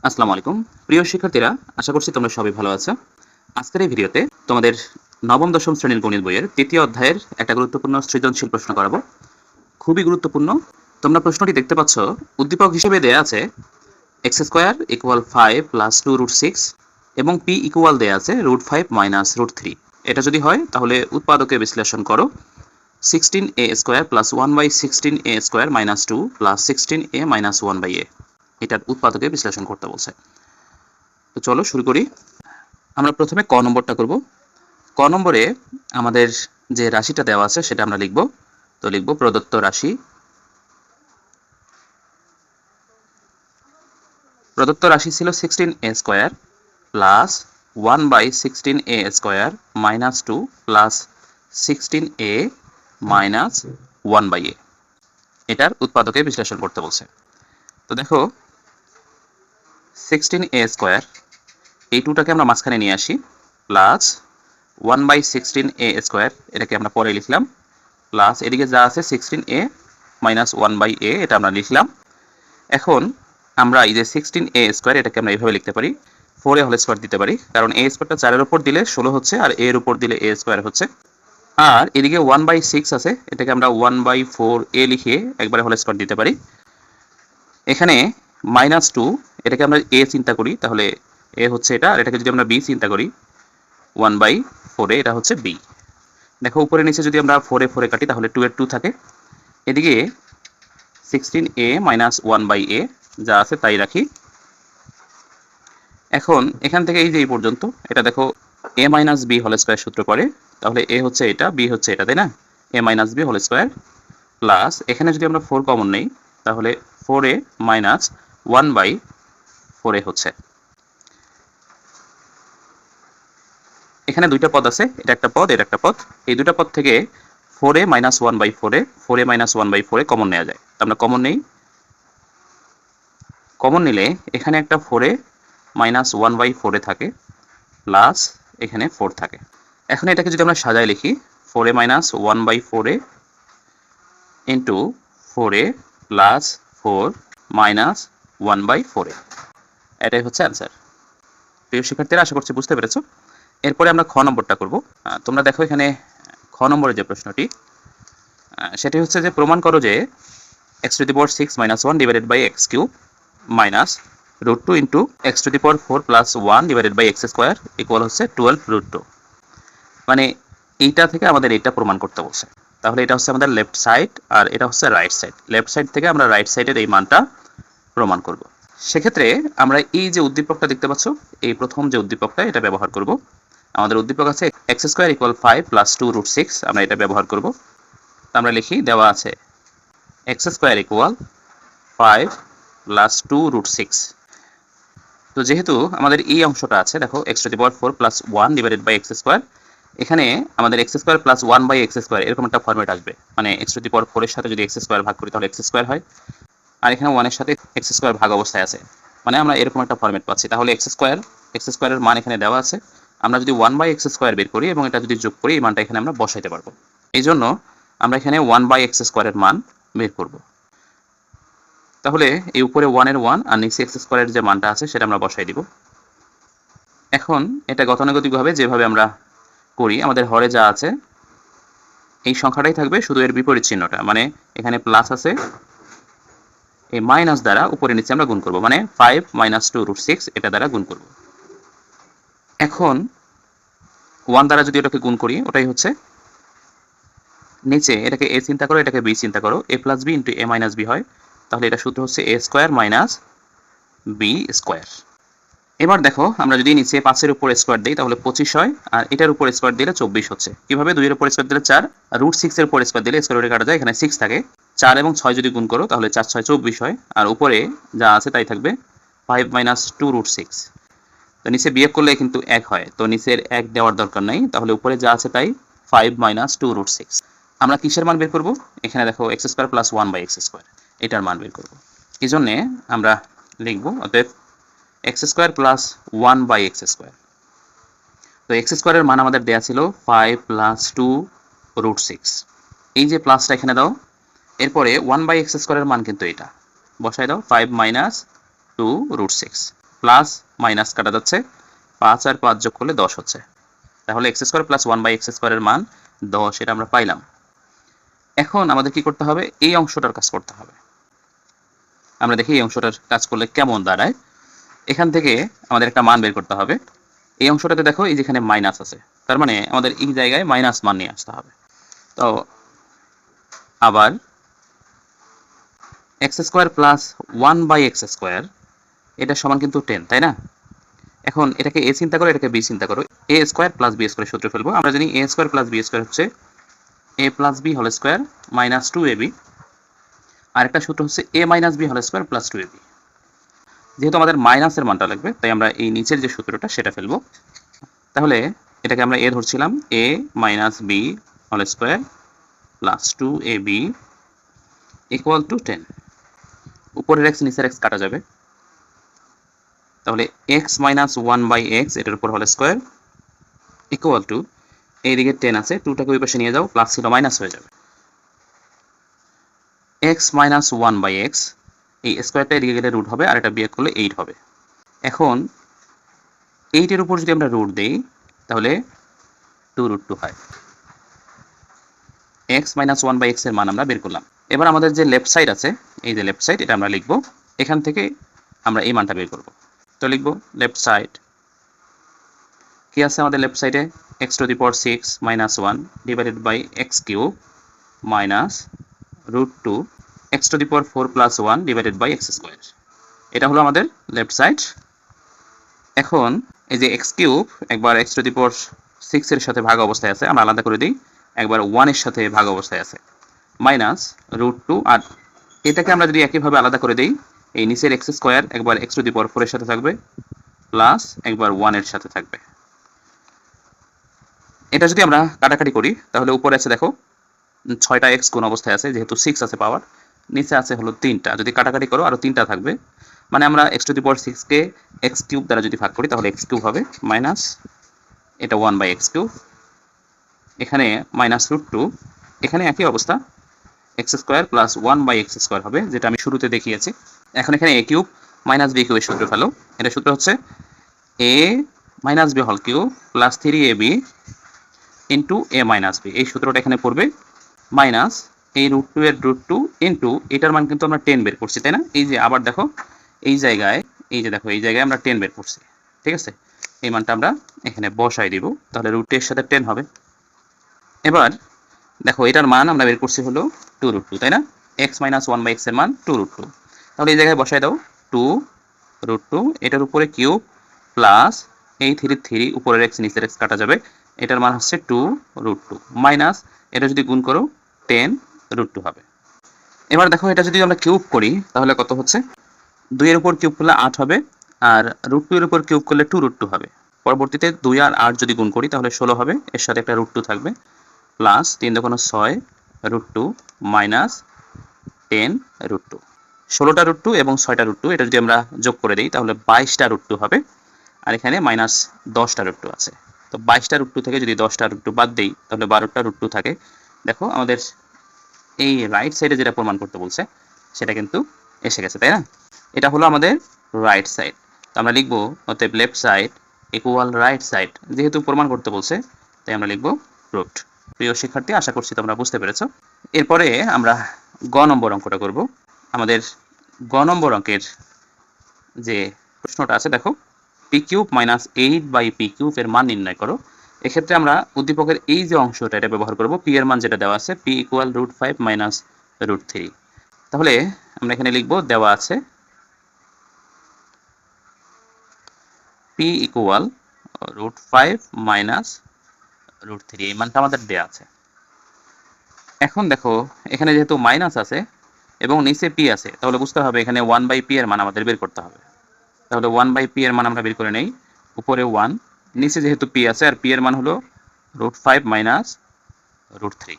আসসালামু আলাইকুম প্রিয় শিক্ষার্থীরা, আশা করছি তোমরা সবাই ভালো আছো। আজকের এই ভিডিওতে তোমাদের নবম দশম শ্রেণীর গণিত বইয়ের তৃতীয় অধ্যায়ের একটা গুরুত্বপূর্ণ সৃজনশীল প্রশ্ন করাবো। খুবই গুরুত্বপূর্ণ। তোমরা প্রশ্নটি দেখতে পাচ্ছ, উদ্দীপক হিসেবে দেয়া আছে X square equal 5 plus 2 root 6 এবং পি ইকুয়াল দেয়া আছে রুট 5 মাইনাস রুট 3। এটা যদি হয় তাহলে উৎপাদকে বিশ্লেষণ করো। 16a square plus 1/16a square minus 2 plus 16a minus 1/a, এটার উৎপাদকে বিশ্লেষণ করতে বলছে। তো চলো শুরু করি। আমরা প্রথমে ক নম্বরটা করব। ক নম্বরে আমাদের যে রাশিটা দেওয়া আছে সেটা আমরা লিখব। তো লিখব প্রদত্ত রাশি। প্রদত্ত রাশি ছিল 16a square plus 1/16a square minus 2 plus 16a minus 1/a, এটার উৎপাদকে বিশ্লেষণ করতে বলছে। তো দেখো 16a স্কোয়ার, এই টুটাকে আমরা মাঝখানে নিয়ে আসি, প্লাস 1/16a স্কোয়ার, এটাকে আমরা পরে লিখলাম, প্লাস এদিকে যা আছে 16a মাইনাস 1/a, এটা আমরা লিখলাম। এখন আমরা এই যে 16a স্কোয়ার, এটাকে আমরা এইভাবে লিখতে পারি, 4a হোল স্কোয়ার দিতে পারি, কারণ a স্কোয়ারটা 4-এর উপর দিলে 16 হচ্ছে, আর a এর উপর দিলে a স্কোয়ার হচ্ছে। আর এদিকে 1/6 আছে, এটাকে আমরা 1/4a লিখে একবারে হোল স্কোয়ার দিতে পারি। এখানে মাইনাস 2, এটাকে আমরা a চিন্তা করি, তাহলে a হচ্ছে এটা, আর এটাকে যদি আমরা b চিন্তা করি 1/4, এটা হচ্ছে b। দেখো উপরে নিচে যদি আমরা 4 কাটি তাহলে 2 এর 2 থাকে। এদিকে 16a মাইনাস 1/a যা আছে তাই রাখি। এখন এখান থেকে এই যে এই পর্যন্ত, এটা দেখো a minus b whole square সূত্র পড়ে, তাহলে a হচ্ছে এটা, b হচ্ছে এটা, তাই না? a minus b whole square plus এখানে যদি আমরা 4 কমন নেই তাহলে 4a মাইনাস 1/4a হচ্ছে। এখানে দুইটা পদ আছে, এটা একটা পদ, এটা একটা পদ। এই দুইটা পদ থেকে 4a minus 1/4a, 4a minus 1/4a common নেওয়া যায়। তো আমরা কমন নেই। কমন নিলে এখানে একটা 4a মাইনাস 1/4a থাকে, প্লাস এখানে 4 থাকে। এখন এটাকে যদি আমরা সাজায় লিখি, 4a minus 1/4a into 4a plus 4 minus 1/4a, এটাই হচ্ছে অ্যান্সার। প্রিয় শিক্ষার্থীরা, আশা করছি বুঝতে পেরেছো। এরপরে আমরা খ নম্বরটা করব। তোমরা দেখো এখানে খ নম্বরের যে প্রশ্নটি, সেটি হচ্ছে যে প্রমাণ করো যে x to the power 6 minus 1 divided by x cube minus root 2 into x to the power 4 plus 1 divided by x square equal হচ্ছে 12 root 2। মানে এইটা থেকে আমাদের এটা প্রমাণ করতে বলছে। তাহলে এটা হচ্ছে আমাদের লেফট সাইড, আর এটা হচ্ছে রাইট সাইড। লেফট সাইড থেকে আমরা রাইট সাইডের এই মানটা প্রমাণ করব। সেক্ষেত্রে আমরা এই যে উদ্দীপকটা দেখতে পাচ্ছ, এই প্রথম যে উদ্দীপকটা, এটা ব্যবহার করব। আমাদের উদ্দীপক আছে x square equal 5 plus 2 root 6, আমরা এটা ব্যবহার করব। আমরা লিখি, দেওয়া আছে x square equal 5 plus 2 root 6। তো যেহেতু আমাদের এই অংশটা আছে, দেখো x to the power 4 plus 1 divided by x square, এখানে আমাদের x square plus 1 by x square এরকম একটা ফরম্যাট আসবে। মানে x টু দি পাওয়ার 4 এর সাথে যদি x স্কোয়ার ভাগ করি তাহলে x স্কোয়ার হয়, আর এখানে 1 এর সাথে x স্কোয়ার ভাগ অবস্থায় আছে, মানে আমরা এরকম একটা ফরম্যাট পাচ্ছি। তাহলে x স্কোয়ারের মান এখানে দেওয়া আছে, আমরা যদি 1 বাই x স্কোয়ার বের করি এবং এটা যদি যোগ করি, এই মানটা এখানে আমরা বসাইতে পারবো। এই জন্য আমরা এখানে 1 বাই x স্কোয়ারের মান বের করব। তাহলে এই উপরে 1 এর 1 আর নিচে x স্কোয়ারের যে মানটা আছে সেটা আমরা বসাই দিব। এখন এটা গতানুগতিকভাবে যেভাবে আমরা করি, আমাদের হরে যা আছে এই সংখ্যাটাই থাকবে, শুধু এর বিপরীত চিহ্নটা, মানে এখানে প্লাস আছে, এই মাইনাস দ্বারা উপরে নিচে আমরা গুণ করব, মানে 5 মাইনাস 2 রুট 6 এটা দ্বারা গুণ করব। এখন 1 দ্বারা যদি এটাকে গুণ করি, ওটাই হচ্ছে নিচে, এটাকে a চিন্তা করো, এটাকে b চিন্তা করো, a plus b into a minus b হয়, তাহলে এটা সূত্র হচ্ছে a square minus b square. এবার দেখো আমরা যদি নিচে 5-এর উপর স্কোয়ার দিই তাহলে 25 হয়, আর এটার উপর স্কোয়ার দিলে 24 হচ্ছে। কিভাবে? 2 এর উপর স্কোয়ার দিলে 4, আর রুট 6 এর উপর স্কোয়ার দিলে স্কোয়ার রুটে কাটা যায়, এখানে 6 থাকে। 4 এবং 6 যদি গুণ করো তাহলে 4 6 24 হয়, আর উপরে যা আছে তাই থাকবে 5 মাইনাস 2 রুট 6। তো নিচে বিয়োগ করলে কিন্তু 1 হয়, তো নিচের 1 দেওয়ার দরকার নাই, তাহলে উপরে যা আছে তাই 5 মাইনাস 2 রুট 6। আমরা কিসের মান বের করব? এখানে দেখো x square plus 1 by x square, এটার মান বের করব। এই জন্যে আমরা লিখব অতএব x square plus 1 by x square. তো x স্কোয়ারের মান আমাদের দেয়া ছিল 5 প্লাস 2 রুট 6, এই যে প্লাসটা এখানে দাও। এরপরে 1 বাই x স্কোয়ারের মান কিন্তু এটা বসাই দাও, 5 মাইনাস 2 রুট 6। প্লাস মাইনাস কাটা যাচ্ছে, 5 আর 5 যোগ করলে 10 হচ্ছে। তাহলে এক্স স্কোয়ার প্লাস 1/x স্কোয়ারের মান 10, এটা আমরা পাইলাম। এখন আমাদের কি করতে হবে, এই অংশটার কাজ করতে হবে। আমরা দেখি এই অংশটার কাজ করলে কেমন দাঁড়ায়। এখান থেকে আমাদের একটা মান বের করতে হবে। এই অংশটাতে দেখো এই যেখানে মাইনাস আছে, তার মানে আমাদের এই জায়গায় মাইনাস মান নিয়ে আসতে হবে। তো আবার x square plus 1/x square এটা সমান কিন্তু 10, তাই না? এখন এটাকে এ চিন্তা করো, এটাকে বি চিন্তা করো। A square plus B square সূত্র ফেলবো। আমরা জানি A square plus B square হচ্ছে A plus B whole square minus 2ab, আর একটা সূত্র হচ্ছে A minus B whole square plus 2ab। যেহেতু আমাদের মাইনাসের মানটা লাগবে, তাই আমরা এই নিচের যে সূত্রটা সেটা ফেলবো। তাহলে এটাকে আমরা এ ধরছিলাম, A minus B whole square plus 2ab equal to 10। উপরের এক্স নিচের এক্স কাটা যাবে, তাহলে এক্স মাইনাস 1/x এটার উপর হোল স্কোয়ার ইকুয়াল টু, এইদিকে 10 আছে, 2টাকে ওই পাশে নিয়ে যাও, প্লাস ছিল মাইনাস হয়ে যাবে। এক্স মাইনাস 1/x, এই স্কোয়ারটা এদিকে গেলে রুট হবে, আর এটা বিয়োগ করলে 8 হবে। এখন 8-এর উপর যদি আমরা রুট দিই তাহলে 2√2 হয়। এক্স মাইনাস 1/x এর মান আমরা বের করলাম। এবার আমাদের যে লেফট সাইড আছে, এই যে লেফট সাইড, এটা আমরা লিখবো। এখান থেকে আমরা এই মানটা বের করব। তো লিখবো লেফট সাইড, কি আছে আমাদের লেফট সাইডে, x⁻6 - 1 divided by x³ minus √2 x⁴ plus 1 divided by x²। এটা হলো আমাদের লেফট সাইড। এখন এই যে x³ একবার x⁻6 এর সাথে ভাগ অবস্থায় আছে, আমরা আলাদা করে দিই, একবার 1 এর সাথে ভাগ অবস্থায় আছে, মাইনাস √2, আর এটাকে আমরা যদি একইভাবে আলাদা করে দিই, এই নিচের x² একবার x⁴ এর সাথে থাকবে, প্লাস একবার 1 এর সাথে থাকবে। এটা যদি আমরা কাটাকাটি করি তাহলে উপরে আছে দেখো 6টা x কোন অবস্থায় আছে, যেহেতু 6 আছে পাওয়ার, নিচে আছে হলো 3টা, যদি কাটাকাটি করো আরো 3টা থাকবে, মানে আমরা x⁻6 কে x³ দ্বারা যদি ভাগ করি তাহলে x³ হবে, মাইনাস এটা 1/x³, এখানে মাইনাস √2, এখানে একই অবস্থা, x² প্লাস 1/x² হবে, যেটা আমি শুরুতে দেখিয়েছি। এখন এখানে a³ মাইনাস b³ এর সূত্র ফেলো। এটা সূত্র হচ্ছে a minus b whole cube plus 3ab into a minus b, এই সূত্রটা এখানে পড়বে, মাইনাস এই √2 এর √2 ইন্টু এটার মান কিন্তু আমরা 10 বের করছি, তাই না? এই যে আবার দেখো এই জায়গায়, এই যে দেখো এই জায়গায় আমরা 10 বের করছি, ঠিক আছে? এই মানটা আমরা এখানে বসাই দিব, তাহলে √2 এর সাথে 10 হবে। এবার দেখো এটার মান আমরা বের করছি হলো 2√2, তাই না? x মাইনাস 1/x এর মান 2√2, তাহলে এই জায়গায় বসাই দাও 2√2, এটার উপরে কিউব প্লাস এই 3 উপরের x নিচের x কাটা যাবে, এটার মান হচ্ছে 2√2 মাইনাস এটা যদি গুণ করো 10√2 হবে। এবার দেখো এটা যদি আমরা কিউব করি তাহলে কত হচ্ছে, 2 এর উপর কিউব করলে 8 হবে, আর √2 এর উপর কিউব করলে 2√2 হবে। পরবর্তীতে 2 আর 8 যদি গুণ করি তাহলে 16 হবে, এর সাথে একটা √2 থাকবে, প্লাস 3 × 6 √2 মাইনাস 10√2, 16টা √2 এবং 6টা √2, এটা যদি আমরা যোগ করে দিই তাহলে 22টা √2 হবে, আর এখানে মাইনাস 10টা √2 আছে। তো 22টা √2 থেকে যদি 10টা √2 বাদ দেই তাহলে 12টা √2 থাকে। দেখো আমাদের এই রাইট সাইডে যেটা প্রমাণ করতে বলছে সেটা কিন্তু এসে গেছে, তাই না? এটা হলো আমাদের রাইট সাইড। তো আমরা লিখবো অতএব left side equal right side, যেহেতু প্রমাণ করতে বলছে তাই আমরা লিখবো প্রুভড। প্রিয় শিক্ষার্থী, আশা করছি তোমরা বুঝতে পেরেছো। এরপরে আমরা গ নম্বর অঙ্কটা করব। আমাদের গ নম্বর অঙ্কের যে প্রশ্নটা আছে দেখো, p³ মাইনাস 8/p³ এর মান নির্ণয় করো। এক্ষেত্রে আমরা উদ্দীপকের এই যে অংশটা এটা ব্যবহার করব, p এর মান যেটা দেওয়া আছে p ইকুয়াল √5 মাইনাস √3। তাহলে আমরা এখানে লিখব, দেওয়া আছে p ইকুয়াল √5 মাইনাস √3, এই মানটা আমাদের দেওয়া আছে। এখন দেখো এখানে যেহেতু মাইনাস আছে এবং নিচে p আছে, তাহলে বুঝতে হবে এখানে 1/p এর মান আমাদের বের করতে হবে। তাহলে 1/p এর মান আমরা বের করে নেই, উপরে 1, নিচে যেহেতু p আছে আর p এর মান হলো √5 মাইনাস √3।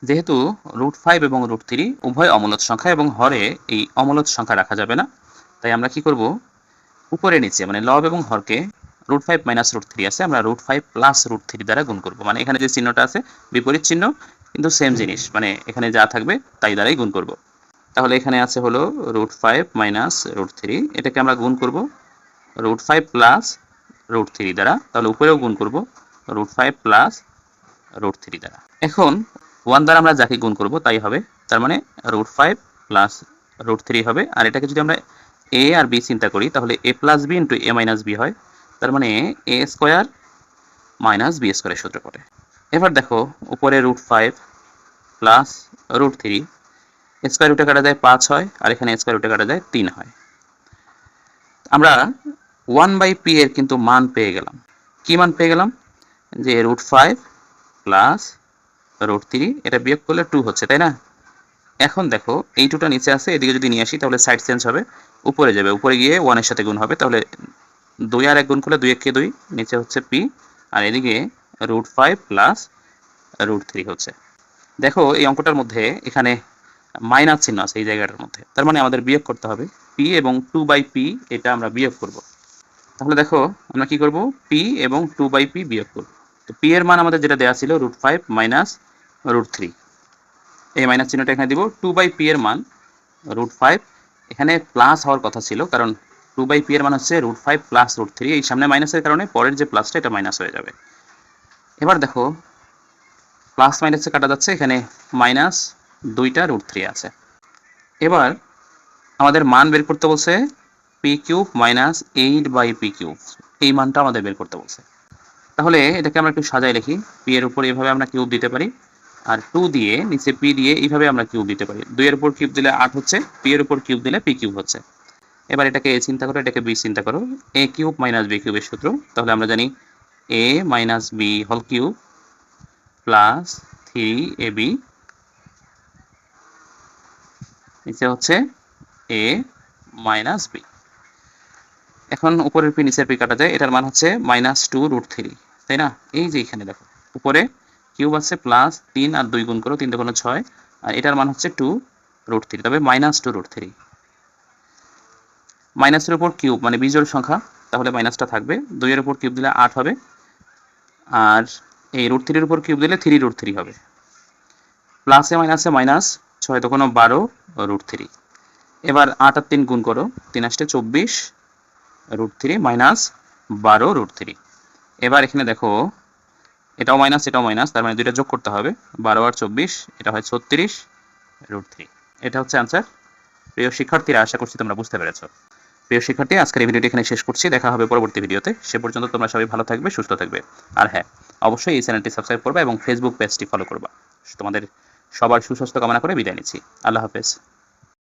যেহেতু √5 এবং √3 উভয় অমূলদ সংখ্যা এবং হরে এই অমূলদ সংখ্যা রাখা যাবে না, তাই আমরা কি করব, উপরে নিচে মানে লব এবং হরকে √5 মাইনাস √3 আছে, আমরা √5 প্লাস √3 দ্বারা গুণ করব। মানে এখানে যে চিহ্নটা আছে বিপরীত চিহ্ন, কিন্তু সেম জিনিস, মানে এখানে যা থাকবে তাই দ্বারাই গুণ করব। তাহলে এখানে আছে হলো √5 মাইনাস √3, এটাকে আমরা গুণ করব √5 প্লাস √3 দ্বারা, তাহলে উপরেও গুণ করব √5 প্লাস √3 দ্বারা। এখন 1 দ্বারা আমরা যাকে গুণ করব তাই হবে, তার মানে √5 প্লাস √3 হবে। আর এটাকে যদি আমরা a আর b চিন্তা করি তাহলে a plus b into a minus b হয়, তার মানে a স্কোয়ার মাইনাস b স্কোয়ারের সূত্র পড়ে। এবার দেখো উপরে √5 প্লাস √3, স্কোয়ার রুটে কাটা যায় 5 হয়, আর এখানে স্কোয়ার রুটে কাটা যায় 3 হয়। আমরা 1/p এর কিন্তু মান পেয়ে গেলাম। কি মান পেয়ে গেলাম? যে √5 প্লাস √3, এটা বিয়োগ করলে 2 হচ্ছে, তাই না? এখন দেখো এই 2টা নিচে আছে, এদিকে যদি নিয়ে আসি তাহলে সাইড চেঞ্জ হবে, উপরে যাবে, উপরে গিয়ে 1 এর সাথে গুণ হবে, তাহলে 2 আর 1 গুণ করলে 2 1 2, নিচে হচ্ছে p, আর এদিকে √5 প্লাস √3 হচ্ছে। দেখো এই অঙ্কটার মধ্যে এখানে মাইনাস চিহ্ন আছে এই জায়গাটার মধ্যে, তার মানে আমাদের বিয়োগ করতে হবে p এবং 2/p, এটা আমরা বিয়োগ করব। তাহলে দেখো আমরা কি করব, p এবং 2/p বিয়োগ করব। তো p এর মান আমাদের যেটা দেওয়া ছিল √5 মাইনাস √3, এই মাইনাস চিহ্নটা এখানে দিব। 2/p এর মান √5, এখানে প্লাস হওয়ার কথা ছিল, কারণ 2/p এর মান হচ্ছে √5 প্লাস √3, এই সামনে মাইনাসের কারণে পরের যে প্লাসটা এটা মাইনাস হয়ে যাবে। এবার দেখো প্লাস মাইনাসে কাটা যাচ্ছে, এখানে মাইনাস 2টা √3 আছে। এবার আমাদের মান বের করতে বলছে p³ মাইনাস 8/p³, এই মানটা আমাদের বের করতে বলছে। তাহলে এটাকে আমরা একটু সাজাই লিখি, p এর উপর এভাবে আমরা কিউব দিতে পারি, আর 2 দিয়ে নিচে p দিয়ে এইভাবে আমরা কিউব দিতে পারি। 2 এর উপর কিউব দিলে 8 হচ্ছে, p এর উপর কিউব দিলে p³ হচ্ছে। এবার এটাকে a চিন্তা করো, এটাকে b চিন্তা করো, a³ মাইনাস b³ এর সূত্র, তাহলে আমরা জানি a minus b whole cube plus 3ab, নিচে হচ্ছে a মাইনাস b। এখন উপরের p নিচের p কাটা যায়, এটার মান হচ্ছে -2√3, তাই না? এই যে এখানে দেখো উপরে কিউব আছে, প্লাস 3 আর 2 গুণ করো, 3 × 6, আর এটার মান হচ্ছে 2√3, তবে -2√3। মাইনাসের উপর কিউব মানে বিজোড় সংখ্যা, তাহলে মাইনাসটা থাকবে। 2 এর উপর কিউব দিলে 8 হবে, আর এই √3 এর উপর কিউব দিলে 3√3 হবে। প্লাসে মাইনাসে মাইনাস, 6 × 12√3। এবার 8 আর 3 গুণ করো, 3 আসতে 24 √3 মাইনাস 12√3। এবার এখানে দেখো এটাও মাইনাস এটাও মাইনাস, তার মানে দুইটা যোগ করতে হবে, 12 আর 24, এটা হয় 36√3। এটা হচ্ছে আনসার। প্রিয় শিক্ষার্থীরা, আশা করছি তোমরা বুঝতে পেরেছো। প্রিয় শিক্ষার্থী, আজকের এই ভিডিওটি এখানে শেষ করছি, দেখা হবে পরবর্তী ভিডিওতে। সে পর্যন্ত তোমরা সবাই ভালো থাকবে, সুস্থ থাকবে, আর হ্যাঁ অবশ্যই এই চ্যানেলটি সাবস্ক্রাইব করবা এবং ফেসবুক পেজটি ফলো করবা। তোমাদের সবার সুস্বাস্থ্য কামনা করে বিদায় নিচ্ছি। আল্লাহ হাফেজ।